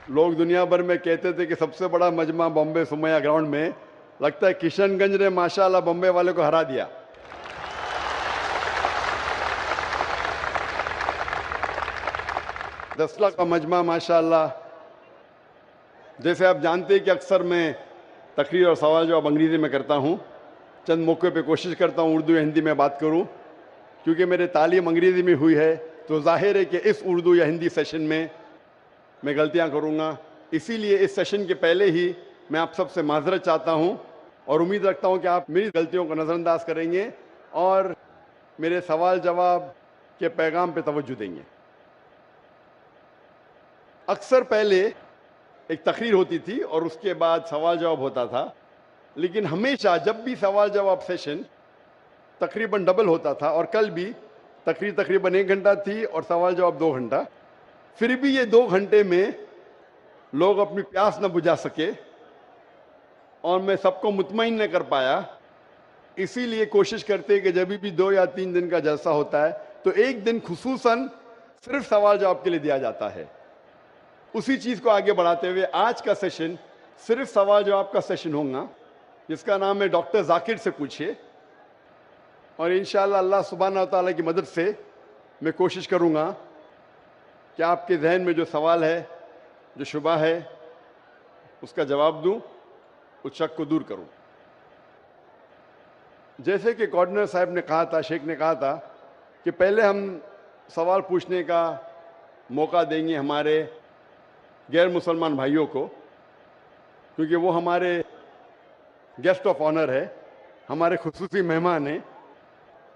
لوگ دنیا بھر میں کہتے تھے کہ سب سے بڑا مجمع بامبے سمیہ گراؤنڈ میں، لگتا ہے کشن گنج نے ماشاءاللہ بامبے والے کو ہرا دیا. 10 لاکھ کا مجمع ماشاءاللہ. جیسے آپ جانتے ہیں کہ اکثر میں تقریر اور سوال جواب انگریزی میں کرتا ہوں، چند موقع پہ کوشش کرتا ہوں اردو یا ہندی میں بات کروں، کیونکہ میری تعلیم انگریزی میں ہوئی ہے تو ظاہر ہے کہ اس اردو یا ہندی سیشن میں غلطیاں کروں گا. اسی لیے اس سیشن کے پہلے ہی میں آپ سب سے معذرت چاہتا ہوں اور امید رکھتا ہوں کہ آپ میری غلطیوں کو نظر انداز کریں گے اور میرے سوال جواب کے پیغام پہ توجہ دیں گے. اکثر پہلے ایک تقریر ہوتی تھی اور اس کے بعد سوال جواب ہوتا تھا، لیکن ہمیشہ جب بھی سوال جواب سیشن تقریباً ڈبل ہوتا تھا، اور کل بھی تقریر تقریباً 1 گھنٹہ تھی اور سوال جواب 2 گھنٹہ، پھر بھی یہ 2 گھنٹے میں لوگ اپنی پیاس نہ بجھا سکے اور میں سب کو مطمئن نہ کر پایا. اسی لیے کوشش کرتے کہ جب بھی 2 یا 3 دن کا جلسہ ہوتا ہے تو ایک دن خصوصاً صرف سوال جواب کے لیے دیا جاتا ہے. اسی چیز کو آگے بڑھاتے ہوئے آج کا سیشن صرف سوال جواب کا سیشن ہوگا، جس کا نام ہے ڈاکٹر ذاکر سے پوچھئے. اور انشاءاللہ اللہ سبحانہ و تعالیٰ کی مدد سے میں کوشش کروں گا کہ آپ کے ذہن میں جو سوال ہے، جو شبہ ہے، اس کا جواب دوں، اس شک کو دور کروں. جیسے کہ کوآرڈینیٹر صاحب نے کہا تھا، شیخ نے کہا تھا کہ پہلے ہم سوال پوچھنے کا موقع دیں گے ہمارے غیر مسلمان بھائیوں کو، کیونکہ وہ ہمارے گیسٹ آف آنر ہے، ہمارے خصوصی مہمان ہیں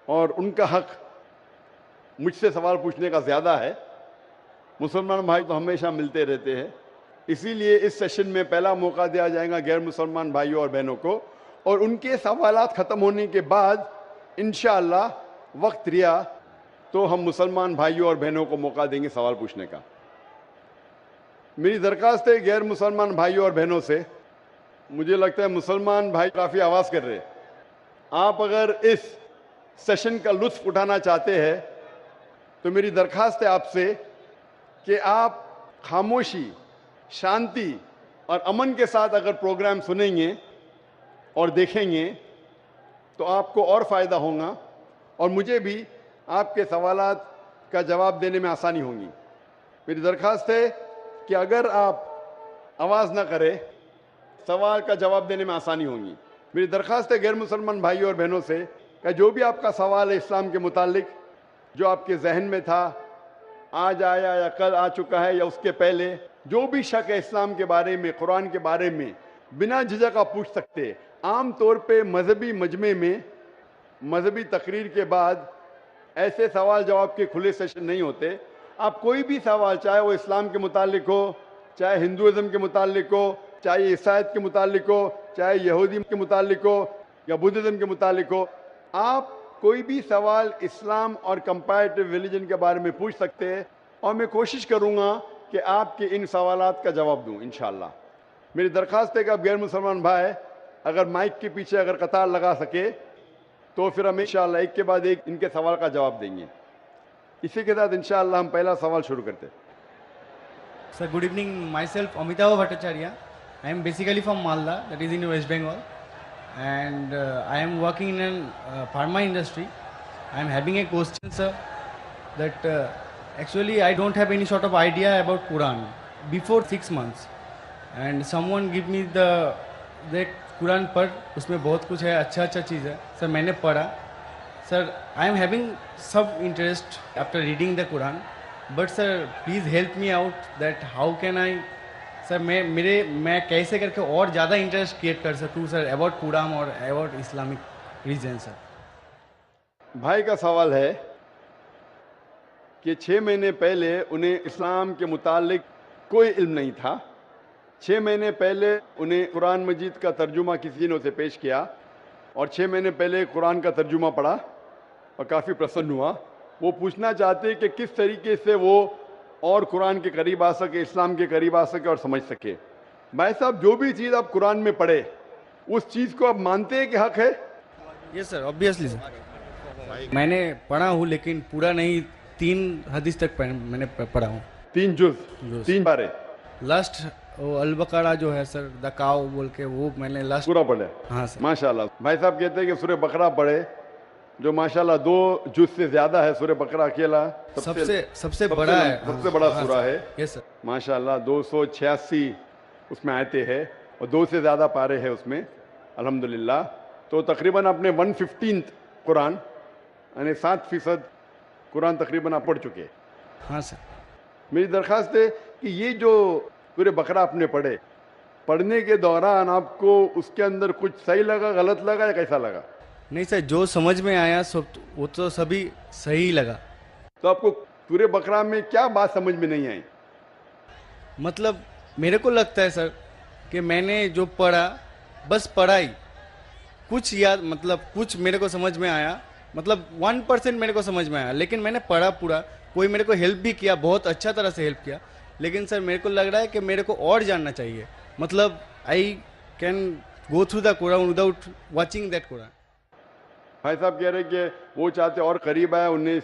اور ان کا حق مجھ سے سوال پوچھنے کا زیادہ ہے. مسلمان بھائی تو ہمیشہ ملتے رہتے ہیں، اسی لیے اس سیشن میں پہلا موقع دیا جائے گا غیر مسلمان بھائیوں اور بہنوں کو، اور ان کے سوالات ختم ہونے کے بعد انشاءاللہ وقت رہا تو ہم مسلمان بھائیوں اور بہنوں کو موقع دیں گے سوال پوچھنے کا. میری درخواست ہے غیر مسلمان بھائیوں اور بہنوں سے، مجھے لگتا ہے مسلمان بھائی کافی آواز کر رہے ہیں، آپ اگر اس سیشن کا لطف اٹھانا چاہتے ہیں تو میری درخواست ہے آپ سے کہ آپ خاموشی، شانتی اور امن کے ساتھ اگر پروگرام سنیں گے اور دیکھیں گے تو آپ کو اور فائدہ ہوگا اور مجھے بھی آپ کے سوالات کا جواب دینے میں آسانی ہوگی. میری درخواست ہے کہ اگر آپ آواز نہ کریں سوال کا جواب دینے میں آسانی ہوگی. میری درخواست ہے غیر مسلمان بھائیوں اور بہنوں سے کہ جو بھی آپ کا سوال ہے اسلام کے متعلق، جو آپ کے ذہن میں تھا، آج آیا یا کل آ چکا ہے یا اس کے پہلے، جو بھی شک ہے اسلام کے بارے میں، قرآن کے بارے میں، بنا جھجک آپ پوچھ سکتے ہیں. عام طور پہ مذہبی مجمع میں مذہبی تقریر کے بعد ایسے سوال جواب کے کھلے سیشن نہیں ہوتے. آپ کوئی بھی سوال، چاہے وہ اسلام کے متعلق ہو، چاہے ہندوازم کے متعلق ہو، چاہے عیسائیت کے متعلق ہو، چاہے یہودی کے متعلق ہو یا بدھزم کے متعلق ہو، آپ کوئی بھی سوال اسلام اور کمپیریٹیو ریلیجن کے بارے میں پوچھ سکتے ہیں اور میں کوشش کروں گا کہ آپ کے ان سوالات کا جواب دوں انشاءاللہ. میری درخواست ہے کہ آپ غیر مسلمان بھائی اگر مائک کے پیچھے اگر قطار لگا سکے تو پھر ہم انشاءاللہ ایک کے بعد ایک ان کے سوال کا جواب دیں گے. اسی کے ساتھ انشاءاللہ ہم پہلا سوال شروع کرتے ہیں. Sir, good evening. Myself, Amitava Bhattacharya. I am basically from Malda, that is in West Bengal, and I am working in a pharma industry. I am having a question, sir, that actually I don't have any sort of idea about Quran before 6 months, and someone give me that Quran पढ़, उसमें बहुत कुछ है, अच्छा चीज़ है. Sir मैंने पढ़ा. Sir, I am having some interest after reading the Quran, but sir, please help me out that how can I, sir, मैं कैसे करके और ज़्यादा इंटरेस्ट क्रिएट कर सकूँ सर अबाउट कुरान और अबाउट इस्लामिक रीजन. सर بھائی کا سوال ہے کہ 6 مہینے پہلے انہیں اسلام کے متعلق کوئی علم نہیں تھا. 6 مہینے پہلے انہیں قرآن مجید کا ترجمہ کسی نے اسے پیش کیا اور 6 مہینے پہلے قرآن کا ترجمہ پڑھا اور کافی پرسن ہوا. وہ پوچھنا چاہتے کہ کس طریقے سے وہ اور قرآن کے قریب آ سکے، اسلام کے قریب آ سکے اور سمجھ سکے. بھائی صاحب، جو بھی چیز آپ قرآن میں پڑھے اس چیز کو آپ مانتے ہیں کہ حق ہے؟ یس سر، obviously سر. میں نے پڑھا ہوں لیکن پورا نہیں، 3 حدیث تک میں نے پڑھا ہوں. 3 جز، 3 بارے. लास्ट वो अल-बकरा जो है सर, द काव बोल के, वो मैंने लास्ट। पूरा पढ़े? हाँ सर। माशाल्लाह। भाई साहब कहते हैं कि सूरह बकरा पढ़े, जो माशाल्लाह 2 जुज से ज्यादा है। सूरह बकरा अकेला सबसे बड़ा है। सबसे बड़ा हाँ सूरा सर। है। Yes sir. माशाल्लाह 286 उसमें आयतें हैं और 2 से ज़्यादा पारे हैं उसमें, अल्हम्दुलिल्लाह। तो तकरीबन आपने 115th कुरान यानी 7% कुरान तकरीबन आप पढ़ चुके हैं। हाँ सर। मेरी दरख्वास्त है कि ये जो पूरे बकरा आपने पढ़े, पढ़ने के दौरान आपको उसके अंदर कुछ सही लगा, गलत लगा या कैसा लगा? नहीं सर, जो समझ में आया सब वो तो सभी सही लगा। तो आपको पूरे बकरा में क्या बात समझ में नहीं आई? मतलब मेरे को लगता है सर कि मैंने जो पढ़ा बस पढ़ा ही, कुछ याद, मतलब कुछ मेरे को समझ में आया, मतलब 1% मेरे को समझ में आया, लेकिन मैंने पढ़ा पूरा। कोई मेरे को हेल्प भी किया, बहुत अच्छा तरह से हेल्प किया, लेकिन सर मेरे को लग रहा है कि मेरे को और जानना चाहिए। मतलब I can go through the Quran without watching that Quran. भाई साहब कह रहे कि वो चाहते और करीब आए, उन्हें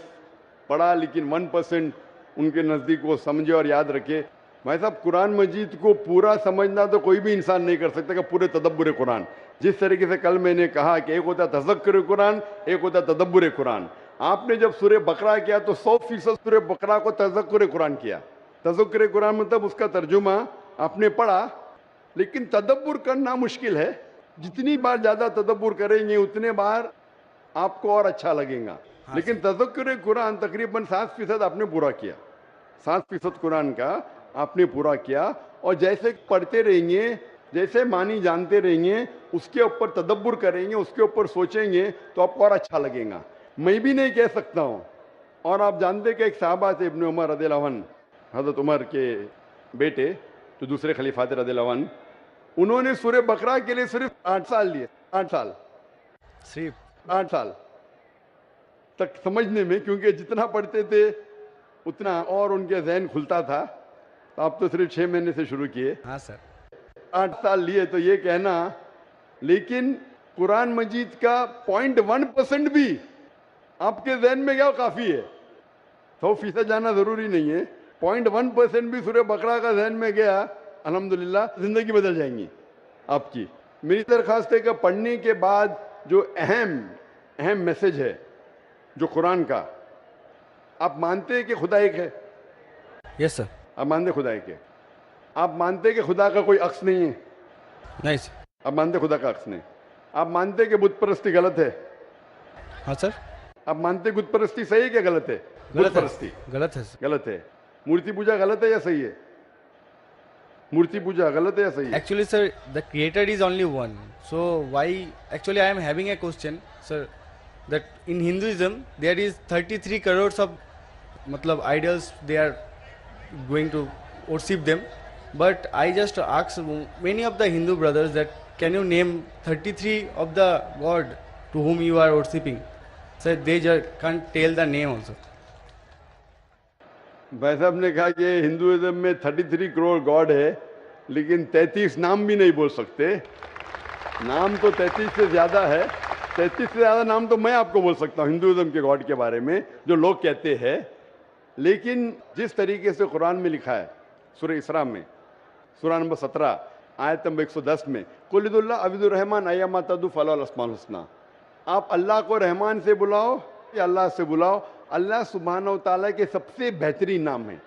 पढ़ा लेकिन 1% उनके नज़दीक वो समझे और याद रखे। भाई साहब कुरान मजीद को पूरा समझना तो कोई भी इंसान नहीं कर सकता कि पूरे तदब्बुर कुरान। जिस तरीके से कल मैंने कहा कि एक होता है तज़क्कुर कुरान, एक होता है तदब्बुर कुरान। आपने जब सूरह बकरा किया तो 100% सूरह बकरा को तज़क्कुर कुरान किया। तज़क्कुर कुरान मतलब उसका तर्जुमा आपने पढ़ा, लेकिन तदब्बुर करना मुश्किल है। जितनी बार ज़्यादा तदब्बुर करेंगे उतने बार आपको और अच्छा लगेगा। लेकिन तज़क्कुर कुरान तकरीबन 7% आपने पूरा किया। 7% कुरान का आपने पूरा किया, और जैसे पढ़ते रहेंगे, जैसे मानी जानते रहेंगे, उसके ऊपर तदब्बुर करेंगे, उसके ऊपर सोचेंगे तो आपको और अच्छा लगेगा। मैं भी नहीं कह सकता हूँ। और आप जानते कि एक साहबा थे इब्न उमर रज़ियल्लाहु अन्हु, हज़रत उमर के बेटे जो दूसरे खलीफा थे रज़ियल्लाहु अन्हु, उन्होंने सूरह बकरा के लिए सिर्फ 8 साल लिए। 8 साल, सिर्फ 8 साल तक समझने में, क्योंकि जितना पढ़ते थे उतना और उनके जहन खुलता था। तो आप तो सिर्फ 6 महीने से शुरू किए। हाँ सर। 8 साल लिए तो ये कहना, लेकिन कुरान मजीद का 0.1% भी आपके जहन में गया काफ़ी है। 100% जाना ज़रूरी नहीं है। 0.1% भी सूरह बकरा का जहन में गया, अल्हम्दुलिल्लाह ज़िंदगी बदल जाएंगी आपकी। मेरी दरख्वास्त है कि पढ़ने के बाद जो अहम मैसेज है जो कुरान का, आप मानते हैं कि खुदा एक है? Yes sir. आप मानते खुदा एक है? आप मानते कि खुदा का कोई अक्स नहीं है? नहीं सर। आप मानते खुदा का अक्स नहीं? आप मानते कि बुत परस्ती गलत है? हाँ सर। आप मानते बुत परस्ती सही है क्या गलत है? बुत परस्ती गलत है सर। गलत है। मूर्ति पूजा गलत है या सही है? मूर्ति पूजा गलत है या सही है? Actually, sir, the creator is only one. So why? Actually, I am having a question, sir. That in Hinduism there is 33 crores of, matlab, idols. They are going to worship them. But I just asked many of the Hindu brothers that can you name 33 of the god to whom you are worshipping? Sir, they just can't tell the name also. भाई साहब ने कहा कि Hinduism में 33 crore God है, लेकिन 33 नाम भी नहीं बोल सकते। नाम तो 33 से ज़्यादा है। 33 से ज़्यादा नाम तो मैं आपको बोल सकता हूँ हिंदुइज्म के गॉड के बारे में, जो लोग कहते हैं। लेकिन जिस तरीके से कुरान में लिखा है, सूरह इसरा में, सूरह नंबर 17 आयत नंबर 110 में, कुलिदुल्लाह अबिदुर रहमान अय्यमा तदु फलाल अस्माउल हुस्ना, आप अल्लाह को रहमान से बुलाओ या अल्लाह से बुलाओ, अल्लाह सुब्हानहू व तआला के सबसे बेहतरीन नाम है।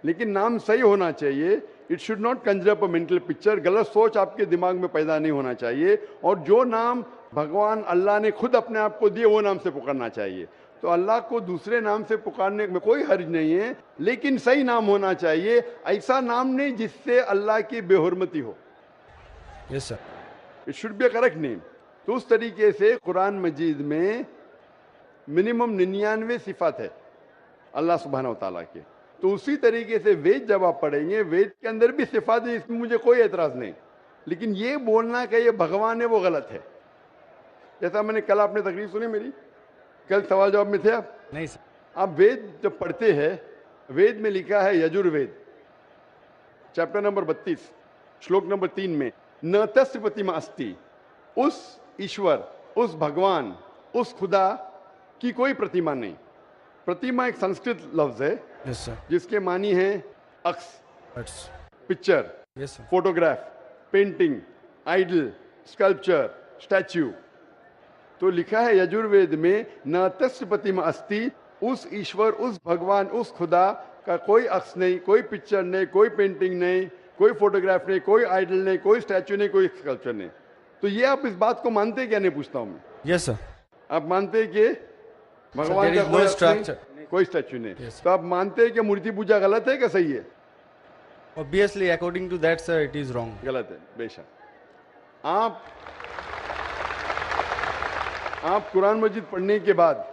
लेकिन नाम सही होना चाहिए। It should not Kanjar up a mental picture. गलत सोच आपके दिमाग में पैदा नहीं होना चाहिए। और जो नाम भगवान अल्लाह ने खुद अपने आप को दिए वो नाम से पुकारना चाहिए। तो अल्लाह को दूसरे नाम से पुकारने में कोई हर्ज नहीं है, लेकिन सही नाम होना चाहिए। ऐसा नाम नहीं जिससे अल्लाह की बेहुरमती हो। Yes sir. It should be a correct name. तो उस तरीके से कुरान मजीद में मिनिमम 99 सिफात है अल्लाह सुब्हानहू व तआला के। तो उसी तरीके से वेद जब आप पढ़ेंगे, वेद के अंदर भी सिफात है, इसमें मुझे कोई एतराज़ नहीं। लेकिन ये बोलना कि ये भगवान है वो गलत है। जैसा मैंने कल, आपने तकरीर सुनी मेरी, कल सवाल जवाब में थे आप? नहीं सर। आप वेद जब पढ़ते हैं, वेद में लिखा है यजुर्वेद चैप्टर नंबर 32 श्लोक नंबर 3 में, न तस्य प्रतिमा अस्ति, उस ईश्वर, उस भगवान, उस खुदा की कोई प्रतिमा नहीं। प्रतिमा एक संस्कृत लफ्ज है यस सर। जिसके मानी है अक्स। Picture, Yes, sir. Photograph, painting, idol, sculpture, statue. तो लिखा है यजुर्वेद में, न तस्य प्रतिमा अस्ति, उस ईश्वर, उस भगवान, उस खुदा का कोई अक्स नहीं, कोई पिक्चर नहीं, कोई पेंटिंग नहीं, कोई फोटोग्राफ नहीं, कोई आइडल नहीं, कोई स्टैच्यू नहीं, कोई स्कल्पचर नहीं। तो ये आप इस बात को मानते हैं क्या? नहीं पूछता हूं मैं। Yes, sir. आप मानते हैं कि भगवान there का is कोई no अक्स नहीं, structure. कोई स्टैच्यू नहीं? Yes, sir. तो आप मानते हैं कि मूर्ति पूजा गलत है कि सही है? Obviously, according to that, sir, it is wrong. गलत है, बेशक। आप कुरान मजीद पढ़ने के बाद,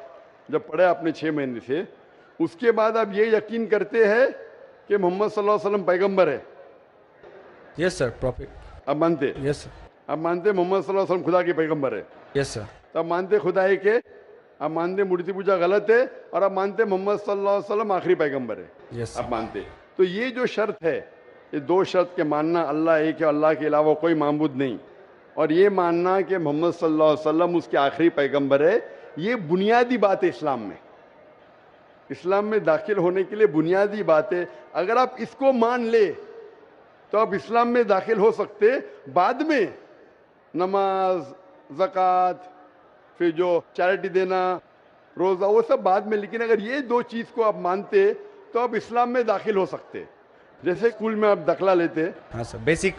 जब पढ़े आपने 6 महीने से, उसके बाद आप ये यकीन करते हैं कि मोहम्मद सल्लल्लाहु अलैहि वसल्लम पैगंबर है? Yes, sir. Prophet. आप मानते हैं? Yes, sir. आप मानते हैं मोहम्मद सल्लल्लाहु अलैहि वसल्लम खुदा के पैगंबर है? Yes, sir. तो आप मानते हैं खुदा एक है, आप मानते हैं मूर्ति पूजा गलत है, और आप मानते हैं मोहम्मद सल्लल्लाहु अलैहि वसल्लम आखिरी पैगंबर है? Yes, sir. आप मानते हैं। तो ये जो शर्त है, ये 2 शर्त के मानना, अल्लाह एक है, अल्लाह के अलावा कोई माबूद नहीं, और ये मानना कि मोहम्मद सल्लल्लाहु अलैहि वसल्लम उसके आखिरी पैगंबर है, ये बुनियादी बात है इस्लाम में। इस्लाम में दाखिल होने के लिए बुनियादी बात है। अगर आप इसको मान ले तो आप इस्लाम में दाखिल हो सकते। बाद में नमाज, ज़कात, फिर जो चैरिटी देना, रोज़ा, वो सब बाद में, लेकिन अगर ये 2 चीज़ को आप मानते तो आप इस्लाम में दाखिल हो सकते। जैसे स्कूल में आप दाखिला लेते, हाँ सर, बेसिक।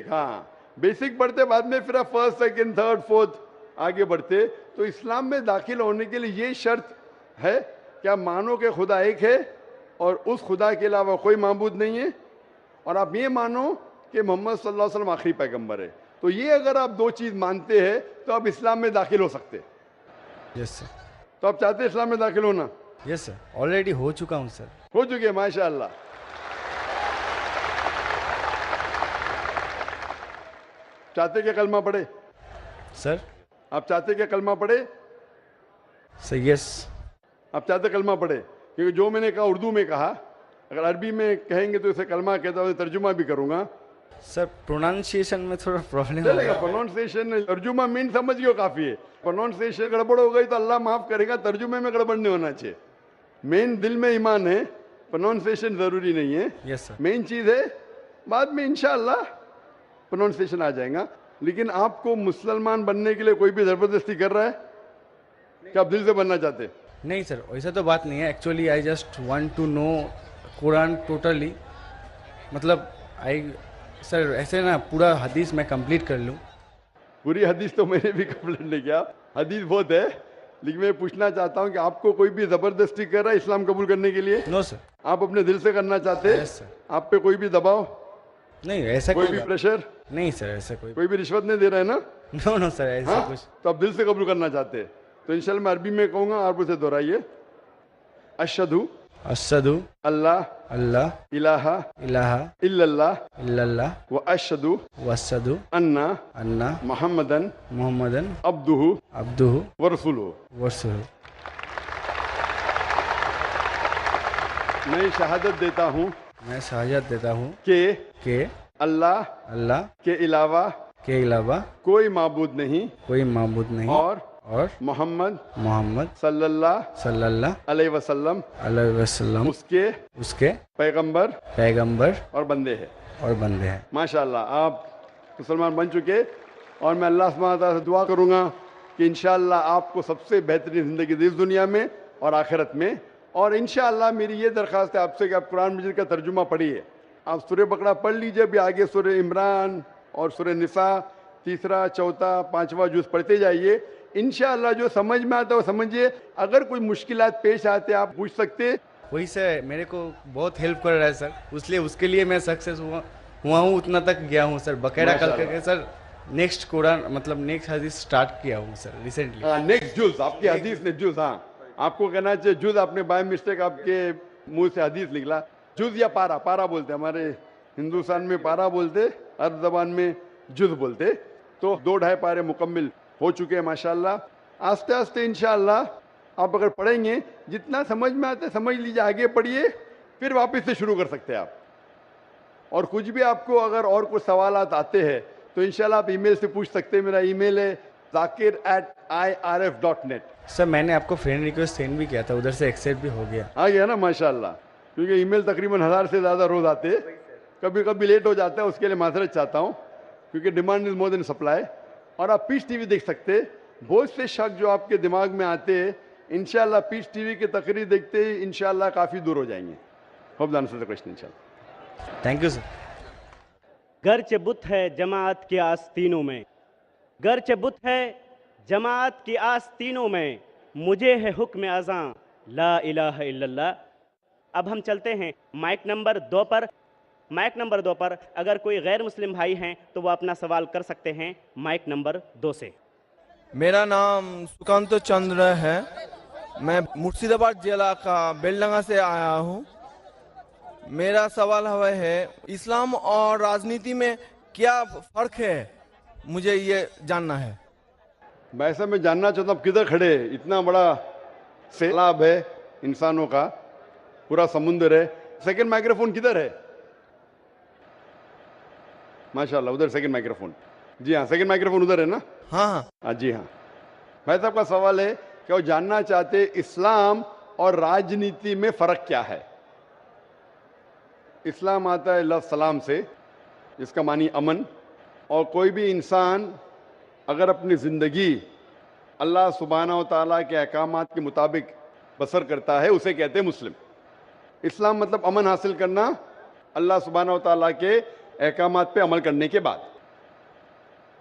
हाँ, बेसिक पढ़ते, बाद में फिर आप 1st, 2nd, 3rd, 4th आगे बढ़ते। तो इस्लाम में दाखिल होने के लिए ये शर्त है कि आप मानो कि खुदा एक है और उस खुदा के अलावा कोई माबूद नहीं है, और आप ये मानो कि मोहम्मद सल्लल्लाहु अलैहि वसल्लम आखिरी पैगंबर है। तो ये अगर आप 2 चीज़ मानते हैं तो आप इस्लाम में दाखिल हो सकते। Yes sir. तो आप चाहते हैं इस्लाम में दाखिल होना? यस सर, ऑलरेडी हो चुका हूँ सर। हो चुके, माशाअल्लाह। चाहते क्या कलमा पढ़े? सर आप चाहते क्या कलमा पढ़े? Sir yes. आप चाहते कलमा पढ़े? क्योंकि जो मैंने कहा उर्दू में कहा, अगर अरबी में कहेंगे तो इसे कलमा कहता हूँ, तर्जुमा भी करूंगा। सर प्रोनाउंसिएशन में थोड़ा प्रॉब्लम चलेगा, प्रोनाउंसिएशन, तर्जुमा मीन समझ गए काफी है। प्रोनाउंसिएशन गड़बड़ हो गई तो अल्लाह माफ करेगा, तर्जुमे में गड़बड़ नहीं होना चाहिए। मेन दिल में ईमान है, प्रोनाउंसिएशन जरूरी नहीं है। Yes sir. मेन चीज है, बाद में इंशाअल्लाह प्रोनाउंसिएशन आ जाएगा। लेकिन आपको मुसलमान बनने के लिए कोई भी जबरदस्ती कर रहा है कि आप दिल से बनना चाहते हैं? नहीं सर, वैसा तो बात नहीं है। Actually I just want to know Quran totally, मतलब आई सर ऐसे ना पूरा हदीस मैं कंप्लीट कर लूँ। पूरी हदीस तो मैंने भी कंप्लीट नहीं किया, हदीस बहुत है, लेकिन मैं पूछना चाहता हूँ कि आपको कोई भी जबरदस्ती कर रहा है इस्लाम कबूल करने के लिए? No sir. आप अपने दिल से करना चाहते हैं? Yes sir. आप पे कोई भी दबाव, नहीं ऐसा कोई भी प्रेशर, नहीं सर, ऐसा कोई भी रिश्वत नहीं दे रहा है ना? नो नो सर, ऐसा हाँ? कुछ। तो आप दिल से कबूल करना चाहते हैं तो इंशाल्लाह मैं अरबी में कहूँगा, आप उसे दोहराइए। अशहदु अशहदु अल्लाह अल्लाह इलाहा इलाहा इल्लल्लाह इल्लल्लाह व अशहदु व अशहदु अन्ना अन्ना मुहम्मदन मुहम्मदन अब्दुहु अब्दुहु व रसूलुहु। व रसूलुहु। मैं शहादत देता हूँ मैं शहादत देता हूँ कि अल्लाह के अलावा कोई माबूद नहीं कोई माबूद नहीं और मोहम्मद सल्लल्लाहु अलैहि वसल्लम उसके पैगंबर और बंदे हैं। माशाअल्लाह, आप मुसलमान बन चुके, और मैं अल्लाह सुब्हानहू व तआला से दुआ करूंगा कि इंशाअल्लाह आपको सबसे बेहतरीन ज़िंदगी दी इस दुनिया में और आखिरत में। और इंशाअल्लाह मेरी ये दरख्वास्त है आपसे कि आप कुरान मजीद का तर्जुमा पढ़िए। आप सूरह बकरा पढ़ लीजिए, भी आगे सूरह इमरान और सूरह निसा 3रा, 4था, 5वां जुज़ पढ़ते जाइए। इंशाअल्लाह जो समझ में आता है वो समझिए। अगर कोई मुश्किलात पेश आते आप पूछ सकते। वही से मेरे को बहुत हेल्प कर रहा है सर, इसलिए उसके लिए मैं सक्सेस हुआ हूँ, उतना तक गया हूँ सर। बकायदा कल करके सर नेक्स्ट कुरान, मतलब नेक्स्ट हदीस स्टार्ट किया हूँ सर रिसेंटली। हाँ, नेक्स्ट जुज़ आपकी हदीस ने जुज़, हाँ आपको कहना चाहिए जुज़, आपने बाय मिस्टेक आपके मुंह से हदीस निकला। जुज़ या पारा बोलते, हमारे हिंदुस्तान में पारा बोलते, अरब ज़बान में जुज़ बोलते। तो 2-2.5 पारे मुकम्मिल हो चुके हैं माशाअल्लाह। आस्ते आस्ते इंशाअल्लाह आप अगर पढ़ेंगे, जितना समझ में आता है समझ लीजिए, आगे पढ़िए, फिर वापस से शुरू कर सकते हैं आप। और कुछ भी आपको अगर और कुछ सवालात आते हैं तो इंशाल्लाह आप ईमेल से पूछ सकते हैं। मेरा ईमेल है zakir@irf.net। सर मैंने आपको फ्रेंड रिक्वेस्ट सेंड भी किया था, उधर से एक्सेप्ट भी हो गया। आ गया ना माशाल्लाह, क्योंकि ईमेल तकरीबन 1000 से ज़्यादा रोज़ आते हैं, कभी कभी लेट हो जाता है, उसके लिए माजरत चाहता हूँ, क्योंकि demand is more than supply. और आप पीस टीवी देख सकते हैं, बहुत से शक जो आपके दिमाग में आते हैं इंशाल्लाह पीस टीवी की तकरीर देखते ही इंशाल्लाह काफ़ी दूर हो जाएंगे। Hope that answers the question इंशाल्लाह। Thank you, sir. गरचे बुत है जमात की आस्तीनों में, गरचे बुत है जमात की आस्तीनों में, मुझे है हुक्म अज़ां ला इलाहा इल्लल्लाह। अब हम चलते हैं माइक नंबर 2 पर। माइक नंबर 2 पर अगर कोई गैर मुस्लिम भाई हैं तो वो अपना सवाल कर सकते हैं माइक नंबर 2 से। मेरा नाम सुकांत चंद्र है, मैं मुर्शिदाबाद जिला का बेलडंगा से आया हूँ। मेरा सवाल है इस्लाम और राजनीति में क्या फ़र्क है, मुझे ये जानना है। वैसे मैं जानना चाहता हूँ किधर खड़े हैं? इतना बड़ा सैलाब है इंसानों का, पूरा समुंदर है। सेकंड माइक्रोफोन किधर है? माशाल्लाह, उधर सेकंड माइक्रोफोन। जी हाँ, सेकंड माइक्रोफोन उधर है ना? हाँ हाँ। हाँ जी हाँ। भाई साहब का सवाल है कि वो जानना चाहते इस्लाम और राजनीति में फर्क क्या है। इस्लाम आता है लफ्ज़ सलाम से, जिसका मानी अमन, और कोई भी इंसान अगर अपनी ज़िंदगी अल्लाह सुब्हानहू व तआला के अहकामात के मुताबिक बसर करता है उसे कहते हैं मुस्लिम। इस्लाम मतलब अमन हासिल करना अल्लाह सुब्हानहू व तआला के अहकामात पे अमल करने के बाद।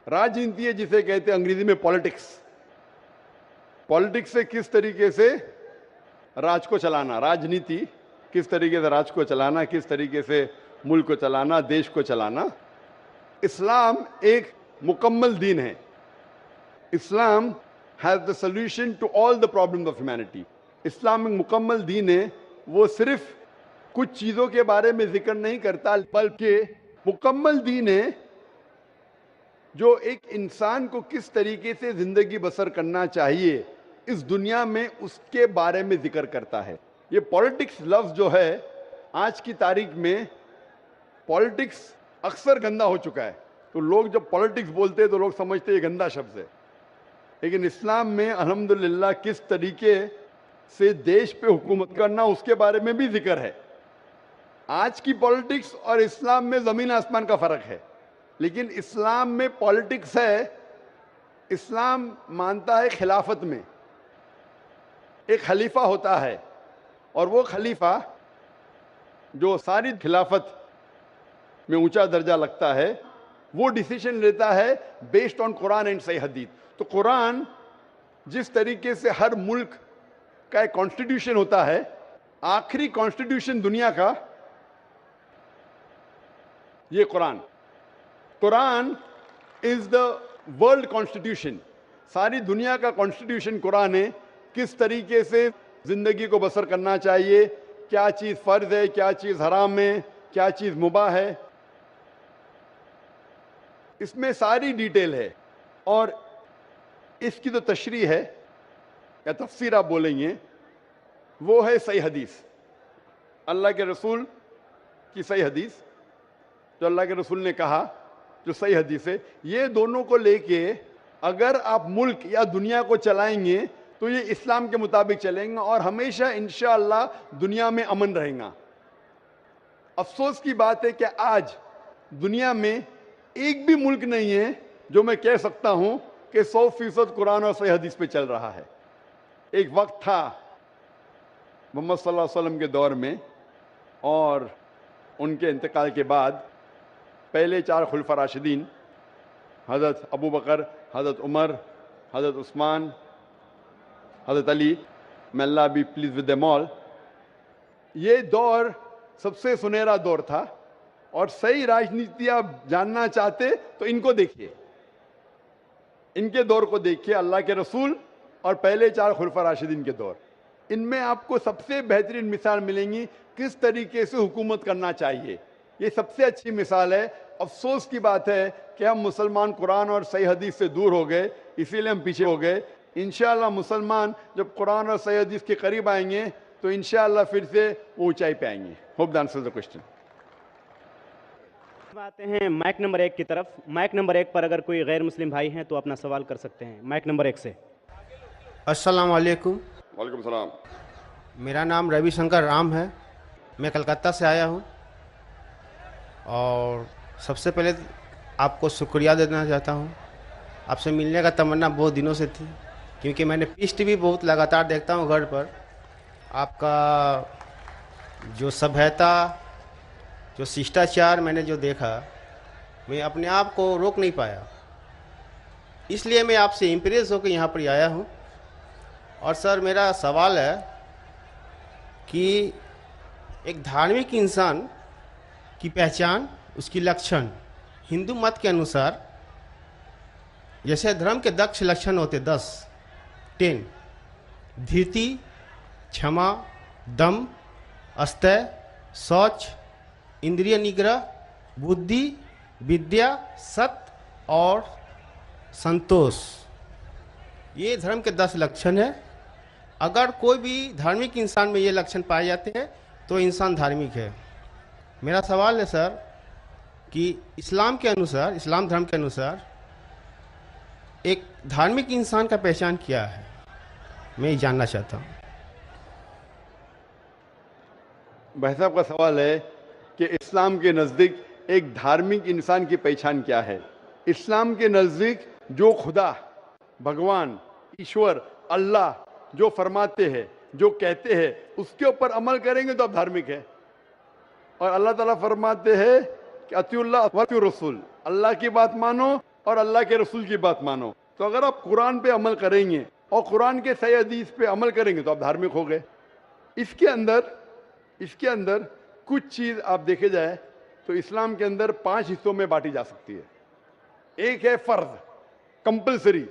राजनीति है जिसे कहते हैं अंग्रेजी में पॉलिटिक्स। पॉलिटिक्स से किस तरीके से राज को चलाना, राजनीति किस तरीके से राज को चलाना, किस तरीके से मुल्क को चलाना, देश को चलाना। इस्लाम एक मुकम्मल दीन है। Islam has the solution to all the problems of humanity. इस्लाम एक मुकम्मल दीन है, वो सिर्फ कुछ चीज़ों के बारे में जिक्र नहीं करता, बल्कि मुकम्मल दीन है जो एक इंसान को किस तरीके से ज़िंदगी बसर करना चाहिए इस दुनिया में, उसके बारे में जिक्र करता है। ये पॉलिटिक्स लफ्ज़ जो है आज की तारीख में, पॉलिटिक्स अक्सर गंदा हो चुका है। तो लोग जब पॉलिटिक्स बोलते हैं तो लोग समझते हैं ये गंदा शब्द है, लेकिन इस्लाम में अल्हम्दुलिल्लाह किस तरीके से देश पे हुकूमत करना उसके बारे में भी जिक्र है। आज की पॉलिटिक्स और इस्लाम में ज़मीन आसमान का फ़र्क है, लेकिन इस्लाम में पॉलिटिक्स है। इस्लाम मानता है खिलाफत में एक खलीफा होता है, और वो खलीफा जो सारी खिलाफत में ऊंचा दर्जा लगता है, वो डिसीजन लेता है बेस्ड ऑन कुरान एंड सही हदीस। तो कुरान जिस तरीके से हर मुल्क का एक कॉन्स्टिट्यूशन होता है, आखिरी कॉन्स्टिट्यूशन दुनिया का ये Quran. Quran is the world constitution. सारी दुनिया का कॉन्स्टिट्यूशन कुरान है। किस तरीके से जिंदगी को बसर करना चाहिए, क्या चीज फर्ज है, क्या चीज हराम है, क्या चीज मुबाह है, इसमें सारी डिटेल है। और इसकी जो तशरीह है या तफसीर आप बोलेंगे, वो है सही हदीस, अल्लाह के रसूल की सही हदीस, जो अल्लाह के रसूल ने कहा, जो सही हदीस है। ये दोनों को लेके अगर आप मुल्क या दुनिया को चलाएंगे तो ये इस्लाम के मुताबिक चलेंगे और हमेशा इंशाअल्लाह दुनिया में अमन रहेगा। अफसोस की बात है कि आज दुनिया में एक भी मुल्क नहीं है जो मैं कह सकता हूं कि 100% कुरान और सही हदीस पे चल रहा है। एक वक्त था मोहम्मद सल्लल्लाहु अलैहि वसल्लम के दौर में और उनके इंतकाल के बाद पहले 4 खुलफा राशिदीन, हज़रत अबू बकर, हज़रत उमर, हज़रत उस्मान, हज़रत Ali, may Allah be pleased with them all, ये दौर सबसे सुनहरा दौर था। और सही राजनीति आप जानना चाहते तो इनको देखिए, इनके दौर को देखिए, अल्लाह के रसूल और पहले 4 खुलफा राशिदीन के दौर। इनमें आपको सबसे बेहतरीन मिसाल मिलेंगी किस तरीके से हुकूमत करना चाहिए। ये सबसे अच्छी मिसाल है। अफसोस की बात है कि हम मुसलमान कुरान और सही हदीस से दूर हो गए, इसीलिए हम पीछे हो गए। इंशाअल्लाह मुसलमान जब कुरान और सही हदीस के करीब आएंगे तो इंशाअल्लाह फिर से वो ऊंचाई पे आएंगे। Hope that answers the question. आते हैं माइक नंबर 1 की तरफ। माइक नंबर 1 पर अगर कोई गैर मुस्लिम भाई हैं तो अपना सवाल कर सकते हैं माइक नंबर 1 से। अस्सलाम वालेकुम। वालेकुम सलाम। मेरा नाम रविशंकर राम है, मैं कलकत्ता से आया हूँ। اور سب سے پہلے آپ کو شکریہ دینا چاہتا ہوں. آپ سے ملنے کا تمنا بہت دنوں سے تھی, کیونکہ میں نے پیس ٹی وی بہت لگاتار دیکھتا ہوں گھر پر. آپ کا جو سبھیتا, جو ششٹاچار میں نے جو دیکھا, میں اپنے آپ کو روک نہیں پایا. اس لیے میں آپ سے امپریس ہو کے یہاں پر آیا ہوں. اور سر میرا سوال ہے کہ ایک دھارمک انسان کی پہچان, اس کی لکشن ہندو مت کے انوسار, جیسے دھرم کے 10 لکشن ہوتے, 10 دھیرتی, چھما, دم, استے, شوچ, اندریہ نگرہ, بدھی, ودیا, ست اور سنتوش. یہ دھرم کے 10 لکشن ہیں. اگر کوئی بھی دھارمک انسان میں یہ لکشن پائے جاتے ہیں تو انسان دھارمک ہے. میرا سوال ہے سر کہ اسلام کے انوسار, اسلام دھرم کے انوسار ایک دھارمک انسان کا پہچان کیا ہے, میں یہ جاننا چاہتا ہوں. بھائی صاحب کا سوال ہے کہ اسلام کے نزدیک ایک دھارمک انسان کی پہچان کیا ہے. اسلام کے نزدیک جو خدا, بھگوان, ایشور, اللہ جو فرماتے ہیں, جو کہتے ہیں, اس کے اوپر عمل کریں گے تو آپ دھارمک ہیں. اور اللہ تعالیٰ فرماتے ہیں کہ اطیعوا اللہ واطیعوا الرسول, اللہ کی بات مانو اور اللہ کے رسول کی بات مانو. تو اگر آپ قرآن پہ عمل کریں گے اور قرآن کے صحیح حدیث پہ عمل کریں گے تو آپ دھارمک ہو گئے. اس کے اندر کچھ چیز آپ دیکھے جائے تو اسلام کے اندر 5 حصوں میں بانٹی جا سکتی ہے. ایک ہے فرض, کمپلسری,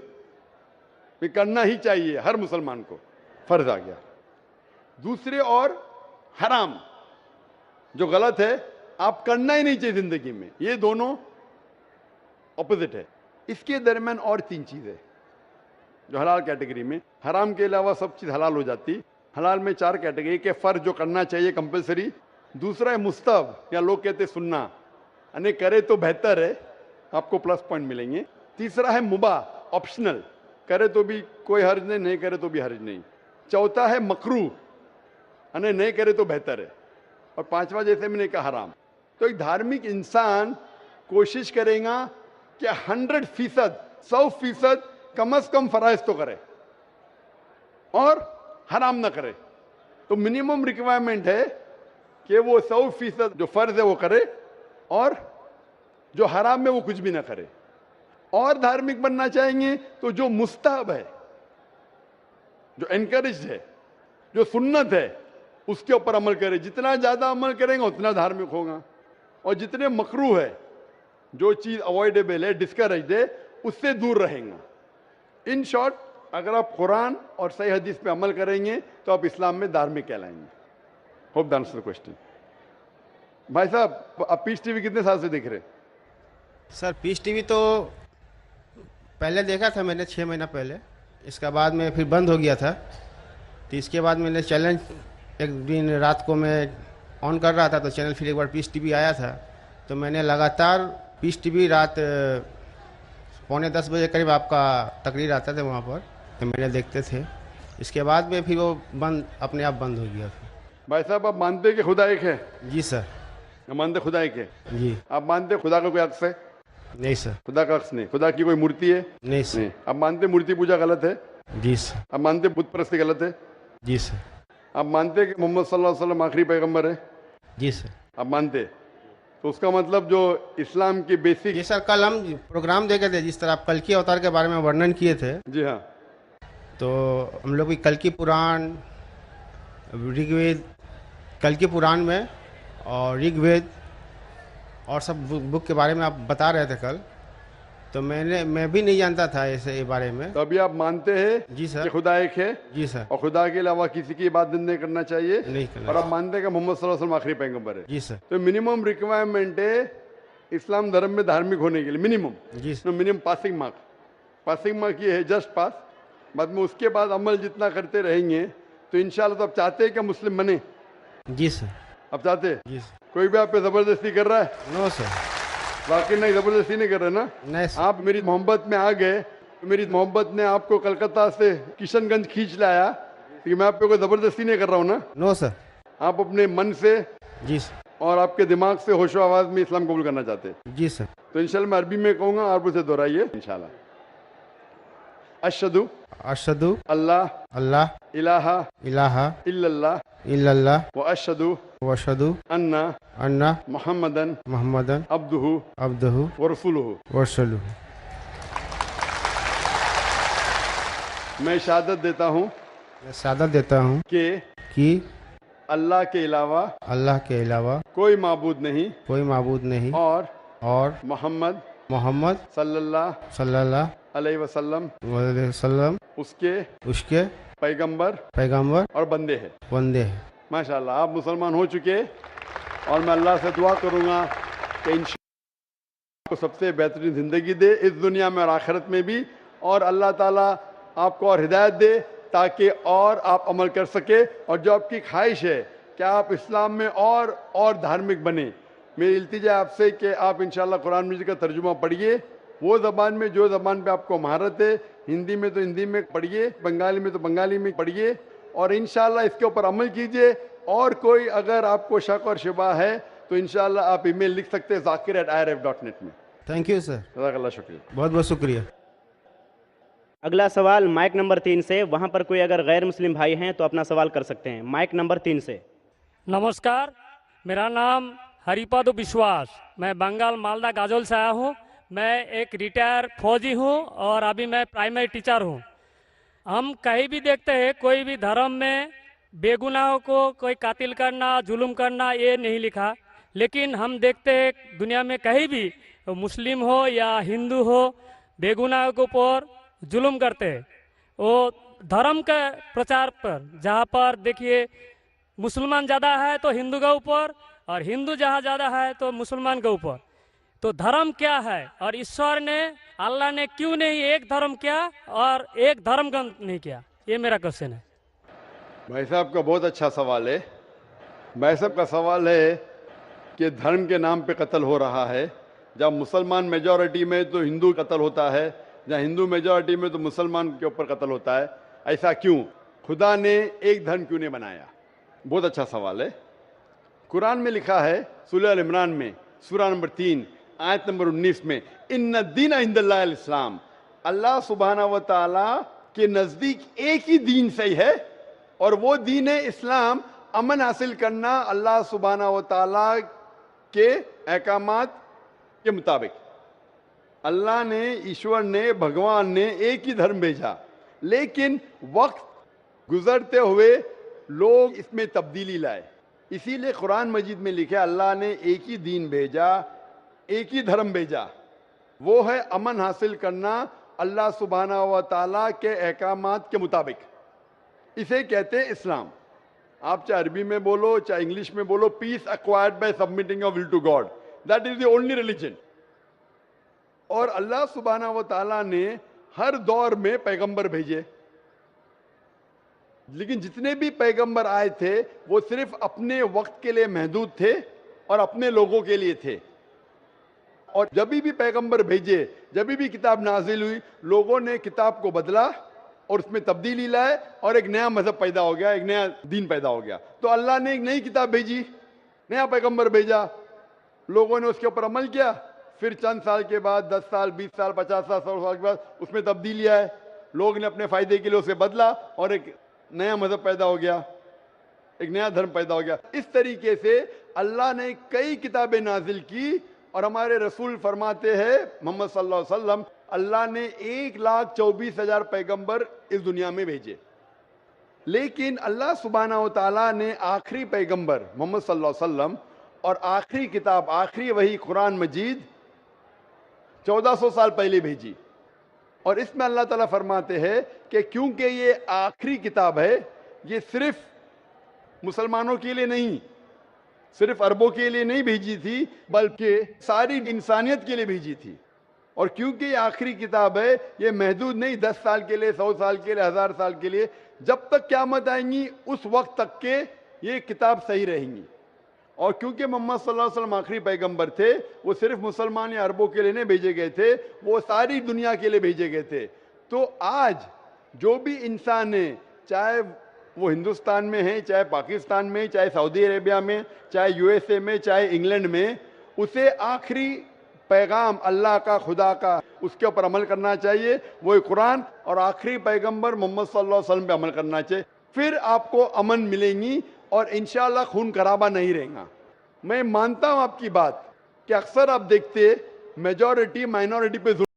کرنا ہی چاہیے ہر مسلمان کو, فرض آ گیا. دوسرے اور حرام, جو غلط ہے, آپ کرنا ہی نہیں چاہیے زندگی میں. یہ دونوں اپوزٹ ہے. اس کے درمیان اور 3 چیزیں جو حلال کیٹیگری میں, حرام کے علاوہ سب چیز حلال ہو جاتی. حلال میں 4 کیٹیگری. ایک ہے فرض جو کرنا چاہیے کمپلسری, دوسرا ہے مستحب یا لوگ کہتے ہیں سننا, یعنی کرے تو بہتر ہے, آپ کو پلس پوائنٹ ملیں گے. تیسرا ہے مباح, آپشنل, کرے تو بھی کوئی حرج نہیں, نہیں کرے تو بھی حرج نہیں. چوتھا ہے مکروہ, یعنی نہیں کرے تو بہتر ہے. اور 5واں جیسے میں نے کہا حرام. تو ایک دھارمک انسان کوشش کرے گا کہ 100%, 100% کم از کم فرائض تو کرے اور حرام نہ کرے. تو منیمم ریکوائرمنٹ ہے کہ وہ 100% جو فرض ہے وہ کرے اور جو حرام ہے وہ کچھ بھی نہ کرے. اور دھارمک بننا چاہیں گے تو جو مستحب ہے, جو انکریجڈ ہے, جو سنت ہے, اس کے اوپر عمل کرے. جتنا زیادہ عمل کریں گا اتنا دھارمک ہوگا. اور جتنے مکروہ ہے, جو چیز اوائڈیبل ہے, ڈسکریجڈ ہے, اس سے دور رہیں گا. ان شارٹ, اگر آپ قرآن اور صحیح حدیث پہ عمل کریں گے تو آپ اسلام میں دھارمک کہلائیں گے. Hope the answer question. بھائی صاحب, آپ پیس ٹی وی کتنے سال سے دیکھ رہے؟ سر پیس ٹی وی تو پہلے دیکھا تھا میں نے 6 مہینہ پہلے, اس کے بعد میں پھر بند ہو گیا تھا. تو اس کے بعد میں نے چینل ایک دن رات کو میں آن کر رہا تھا تو چینل پھر ایک بار پیس ٹی وی آیا تھا, تو میں نے لگاتار پیس ٹی وی رات 9:45 بجے قریب آپ کا تقریر آتا تھا وہاں پر, تو میں نے دیکھتے تھے. اس کے بعد میں پھر وہ بند, اپنے آپ بند ہو گیا. بھائی صاحب, آپ مانتے کہ خدا ایک ہے؟ جی سر. مانتے خدا ایک ہے؟ جی. آپ مانتے خدا کا کوئی عکس ہے؟ نہیں سر. خدا کا عکس نہیں. خدا کی کوئی مورتی ہے؟ نہیں سر. نہیں. آپ مانتے مورتی پوجا غلط ہے؟ جی سر. آپ مانتے بت پرستی غلط ہے؟ جی سر. آپ مانتے کہ محمد صلی اللہ علیہ وسلم آخری پیغمبر ہے؟ جی سر. آپ مانتے؟ تو اس کا مطلب جو اسلام کی بیسک. جی سر, کل ہم پروگرام دیکھے تھے جس طرح آپ کلکی اوتار کے بارے میں ورنن کیے تھے. جی ہاں. تو ہم لوگ بھی کلکی پران, رگ وید, کلکی پران میں اور رگ وید اور سب بک کے بارے میں آپ بتا رہے تھے کل, تو میں بھی نہیں جانتا تھا ایسے بارے میں. تو ابھی آپ مانتے ہیں جی سر کہ خدا ایک ہے؟ جی سر. اور خدا کے علاوہ کسی کی عبادت نہیں کرنا چاہیے, نہیں کرنا. اور آپ مانتے ہیں کہ محمد صلی اللہ علیہ وسلم آخری پیغمبر ہے؟ جی سر. تو منیمم ریکوائرمنٹ ہے اسلام دھرم میں دھارمک ہونے کے لیے, منیمم. جی sir. Minimum passing mark. Passing mark یہ ہے جسٹ پاس. بعد میں اس کے بعد عمل جتنا کرتے رہیں گے تو انشاءاللہ. تو آپ چاہتے ہیں کہ مسلم بنے؟ جی سر. آپ چاہتے ہیں؟ جی سر. کوئی بھی آپ پہ زبردستی کر رہا ہے؟ نو سر. واقعی نہیں, زبردستی نہیں کر رہے نا. نہیں سر. آپ میری محبت میں آ گئے, میری محبت نے آپ کو کلکتہ سے کشن گنج کھینچ لایا, کہ میں آپ پہ کوئی زبردستی نہیں کر رہا ہوں نا. نو سر. آپ اپنے من سے جی سر. اور آپ کے دماغ سے ہوش و آواز میں اسلام قبول کرنا چاہتے ہیں. جی سر. تو انشاءاللہ میں عربی میں کہوں گا، آپ اسے دہرائیے انشاءاللہ. اشہدو اشہدو اللہ اللہ الہ الہ الا اللہ الا اللہ و اشہدو واشہدو ان ان محمدن محمدن عبدہ عبدہ ورسولہ. ورسولہ. میں شہادت دیتا ہوں میں شہادت دیتا ہوں کہ اللہ کے علاوہ اللہ کے علاوہ کوئی معبود نہیں کوئی معبود نہیں اور محمد محمد صلی اللہ صلی اللہ علیہ وسلم علیہ وسلم اس کے پیغمبر پیغمبر اور بندے ہیں. بندے ہیں. ماشاءاللہ آپ مسلمان ہو چکے، اور میں اللہ سے دعا کروں گا کہ انشاءاللہ کو سب سے بہترین زندگی دے اس دنیا میں اور آخرت میں بھی، اور اللہ تعالیٰ آپ کو اور ہدایت دے تاکہ اور آپ عمل کر سکے، اور جو آپ کی خواہش ہے کہ آپ اسلام میں اور دھارمک بنیں. میری التجا ہے آپ سے کہ آپ انشاءاللہ قرآن مجید کا ترجمہ پڑھیے، وہ زبان میں جو زبان پہ آپ کو مہارت ہے، ہندی میں تو ہندی میں پڑھیے، بنگالی میں تو بنگالی میں پڑھیے، اور انشاءاللہ اس کے اوپر عمل کیجئے. اور کوئی اگر آپ کو شک اور شبہ ہے تو انشاءاللہ آپ ای میل لکھ سکتے ہیں zakir@irf.net میں. Thank you sir. جزاک اللہ، شکریہ. بہت بہت شکریہ. اگلا سوال مائک نمبر 3 سے. وہاں پر کوئی اگر غیر مسلم بھائی ہیں تو اپنا سوال کر سکتے ہیں. مائک نمبر 3 سے. नमस्कार, मेरा नाम हरिपद विश्वास, मैं बंगाल मालदा गाजोल से आया हूँ. मैं एक रिटायर फौजी हूँ और अभी मैं प्राइमरी टीचर हूँ. हम कहीं भी देखते हैं कोई भी धर्म में बेगुनाहों को कोई कातिल करना, जुल्म करना, ये नहीं लिखा. लेकिन हम देखते हैं दुनिया में कहीं भी मुस्लिम हो या हिंदू हो, बेगुनाहों के ऊपर जुल्म करते हैं. वो धर्म के प्रचार पर, जहाँ पर देखिए मुसलमान ज़्यादा है तो हिंदू के ऊपर, और हिंदू जहाँ ज़्यादा है तो मुसलमान के ऊपर. तो धर्म क्या है, और ईश्वर ने, अल्लाह ने क्यों नहीं एक धर्म किया और एक धर्म ग्रंथ नहीं किया? ये मेरा क्वेश्चन है. بھائی صاحب کا بہت اچھا سوال ہے. بھائی صاحب کا سوال ہے کہ دھرم کے نام پہ قتل ہو رہا ہے. جب مسلمان میجورٹی میں تو ہندو قتل ہوتا ہے، جہاں ہندو میجورٹی میں تو مسلمان کے اوپر قتل ہوتا ہے. ایسا کیوں؟ خدا نے ایک دھرم کیوں نہیں بنایا؟ بہت اچھا سوال ہے. قرآن میں لکھا ہے سورہ ال عمران میں سورہ نمبر 3 آیت نمبر 19 میں، ان الدین عند اللہ الاسلام. اللہ سبحانہ و تعالی کے نزدیک ایک ہی دین صحیح ہے، اور وہ دین اسلام امن حاصل کرنا اللہ سبحانہ و تعالی کے احکامات کے مطابق. اللہ نے، ایشور نے، بھگوان نے ایک ہی دھرم بھیجا، لیکن وقت گزرتے ہوئے لوگ اس میں تبدیلی لائے. اسی لیے قرآن مجید میں لکھا اللہ نے ایک ہی دین بھیجا، ایک ہی دھرم بھیجا، وہ ہے امن حاصل کرنا اللہ سبحانہ و تعالیٰ کے احکامات کے مطابق. اسے کہتے ہیں اسلام. آپ چاہے عربی میں بولو چاہے انگلش میں بولو، peace acquired by submitting your will to God, that is the only religion. اور اللہ سبحانہ و تعالیٰ نے ہر دور میں پیغمبر بھیجے، لیکن جتنے بھی پیغمبر آئے تھے وہ صرف اپنے وقت کے لیے محدود تھے اور اپنے لوگوں کے لیے تھے. اور جب بھی پیغمبر بھیجے، جب بھی کتاب نازل ہوئی، لوگوں نے کتاب کو بدلا اور اس میں تبدیلی لائے، اور ایک نیا مذہب پیدا ہو گیا، ایک نیا دین پیدا ہو گیا. تو اللہ نے ایک نئی کتاب بھیجی، نیا پیغمبر بھیجا، لوگوں نے اس کے اوپر عمل کیا. پھر چند سال کے بعد، 10 سال، 20 سال، 50 سال، 100 سال کے بعد اس میں تبدیلی آئے، لوگ نے اپنے فائدے کے لیے اسے بدلا، اور ایک نیا مذہب پیدا ہو گیا، ایک نیا دھرم پیدا ہو گیا. اس طریقے سے اللہ نے کئی کتابیں نازل کی، اور ہمارے رسول فرماتے ہیں محمد صلی اللہ علیہ وسلم، اللہ نے 1,24,000 پیغمبر اس دنیا میں بھیجے. لیکن اللہ سبحانہ و تعالیٰ نے آخری پیغمبر محمد صلی اللہ علیہ وسلم اور آخری کتاب، آخری وحی قرآن مجید 1400 سال پہلے بھیجی. اور اس میں اللہ تعالیٰ فرماتے ہیں کہ کیونکہ یہ آخری کتاب ہے، یہ صرف مسلمانوں کے لیے نہیں، صرف عربوں کے لیے نہیں بھیجی تھی، بلکہ ساری انسانیت کے لیے بھیجی تھی. اور کیونکہ یہ آخری کتاب ہے، یہ محدود نہیں 10 سال کے لیے، 100 سال کے لیے، 1000 سال کے لیے، جب تک قیامت آئیں گی اس وقت تک کہ یہ کتاب صحیح رہیں گی. اور کیونکہ محمد صلی اللہ علیہ وسلم آخری پیغمبر تھے، وہ صرف مسلمان یا عربوں کے لیے نہیں بھیجے گئے تھے، وہ ساری دنیا کے لیے بھیجے گئے تھے. تو آج جو بھی انسان ہے، چاہے وہ ہندوستان میں ہیں، چاہے پاکستان میں، چاہے سعودی عربیہ میں، چاہے USA میں، چاہے انگلینڈ میں، اسے آخری پیغام اللہ کا، خدا کا، اس کے اوپر عمل کرنا چاہیے، وہی قرآن، اور آخری پیغمبر محمد صلی اللہ علیہ وسلم پہ عمل کرنا چاہیے. پھر آپ کو امن ملیں گی اور انشاءاللہ خون خرابہ نہیں رہے گا. میں مانتا ہوں آپ کی بات کہ اکثر آپ دیکھتے میجورٹی مائنورٹی پہ